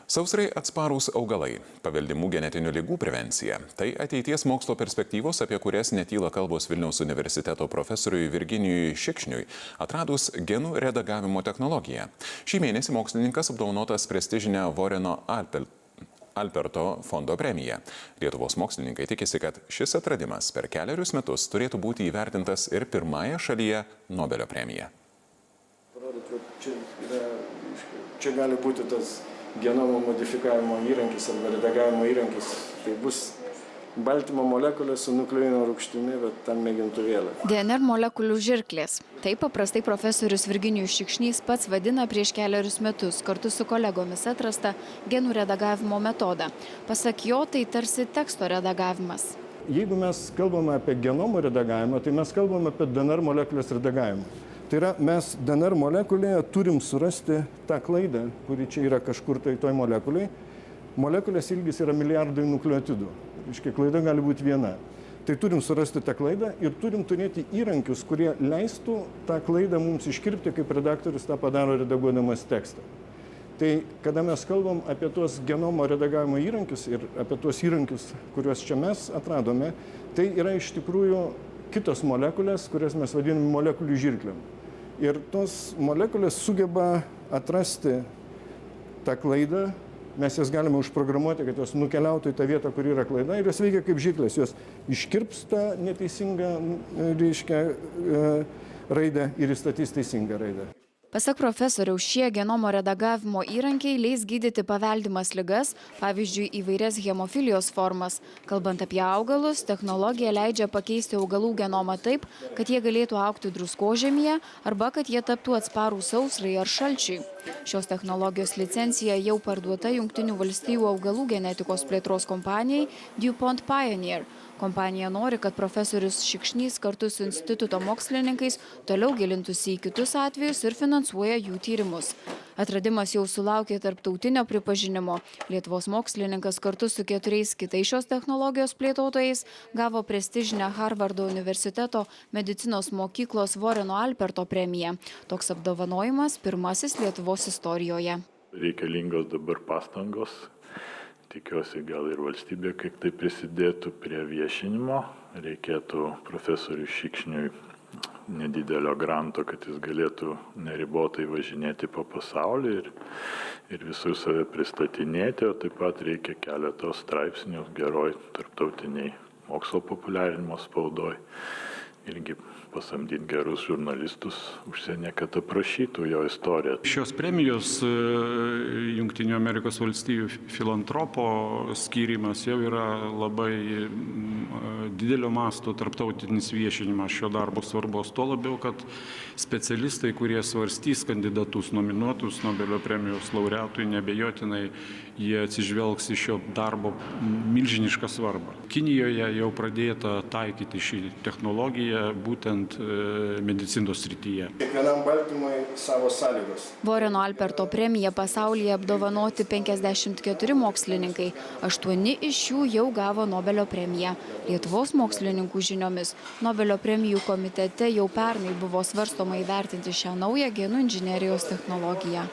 Sausrai atsparūs augalai, paveldimų genetinių ligų prevencija – tai ateities mokslo perspektyvos, apie kurias netyla kalbos Vilniaus universiteto profesoriui Virginijui Šikšniui, atradus genų redagavimo technologiją. Šį mėnesį mokslininkas apdovanotas prestižinę Warreno Alperto fondo premiją. Lietuvos mokslininkai tikisi, kad šis atradimas per kelerius metus turėtų būti įvertintas ir pirmąją šalyje Nobelio premija. Čia gali būti tas genomo modifikavimo įrankis arba redagavimo įrankis. Tai bus baltymo molekulė su nukleino rūgštimi, bet tam mėgintuvėlė. DNR molekulių žirklės. Taip paprastai profesorius Virginijus Šikšnys pats vadina prieš kelerius metus kartu su kolegomis atrastą genų redagavimo metodą. Pasak jo, tai tarsi teksto redagavimas. Jeigu mes kalbame apie genomo redagavimą, tai mes kalbame apie DNR molekulės redagavimą. Tai yra, mes DNR molekulėje turim surasti tą klaidą, kuri čia yra kažkur tai toj molekulėje. Molekulės ilgis yra milijardai nukleotidų. Reiškia, klaida gali būti viena. Tai turim surasti tą klaidą ir turim turėti įrankius, kurie leistų tą klaidą mums iškirpti, kaip redaktorius tą padaro redaguodamas tekstą. Tai kada mes kalbam apie tuos genomo redagavimo įrankius ir apie tuos įrankius, kuriuos čia mes atradome, tai yra iš tikrųjų kitos molekulės, kurias mes vadiname molekulių žirklėm. Ir tos molekulės sugeba atrasti tą klaidą, mes jas galime užprogramuoti, kad jos nukeliautų į tą vietą, kur yra klaida, ir jos veikia kaip žirklės, jos iškirps tą neteisingą raidę ir įstatys teisingą raidę. Pasak profesoriaus, šie genomo redagavimo įrankiai leis gydyti paveldimas ligas, pavyzdžiui, įvairias hemofilijos formas. Kalbant apie augalus, technologija leidžia pakeisti augalų genomą taip, kad jie galėtų augti druskožemyje arba kad jie taptų atsparūs sausrai ar šalčiui. Šios technologijos licencija jau parduota Jungtinių valstijų augalų genetikos plėtros kompanijai DuPont Pioneer. Kompanija nori, kad profesorius Šikšnys kartu su instituto mokslininkais toliau gilintųsi į kitus atvejus ir finansuoja jų tyrimus. Atradimas jau sulaukė tarptautinio pripažinimo. Lietuvos mokslininkas kartu su 4 kitais šios technologijos plėtotojais gavo prestižinę Harvardo universiteto medicinos mokyklos Warreno Alperto premiją. Toks apdovanojimas pirmasis Lietuvos istorijoje. Reikalingos dabar pastangos. Tikiuosi, gal ir valstybė kiek tai prisidėtų prie viešinimo. Reikėtų profesoriui Šikšniui nedidelio granto, kad jis galėtų neribotai važinėti po pasaulį ir visur save pristatinėti, o taip pat reikia keletos straipsnių geroj tarptautiniai mokslo populiarinimo spaudoj. Irgi pasamdyti gerus žurnalistus užsienė, kad aprašytų jo istoriją. Šios premijos Jungtinių Amerikos valstijų filantropo skyrimas jau yra labai didelio masto tarptautinis viešinimas šio darbo svarbos. Tuo labiau, kad specialistai, kurie svarstys kandidatus nominuotus Nobelio premijos laureatui, neabejotinai jie atsižvelgs į šio darbo milžinišką svarbą. Kinijoje jau pradėta taikyti šį technologiją būtent medicinos srityje. Kiekvienam baltymui savo sąlygos. Warreno Alperto premija pasaulyje apdovanoti 54 mokslininkai. 8 iš jų jau gavo Nobelio premiją. Lietuvos mokslininkų žiniomis Nobelio premijų komitete jau pernai buvo svarstoma įvertinti šią naują genų inžinerijos technologiją.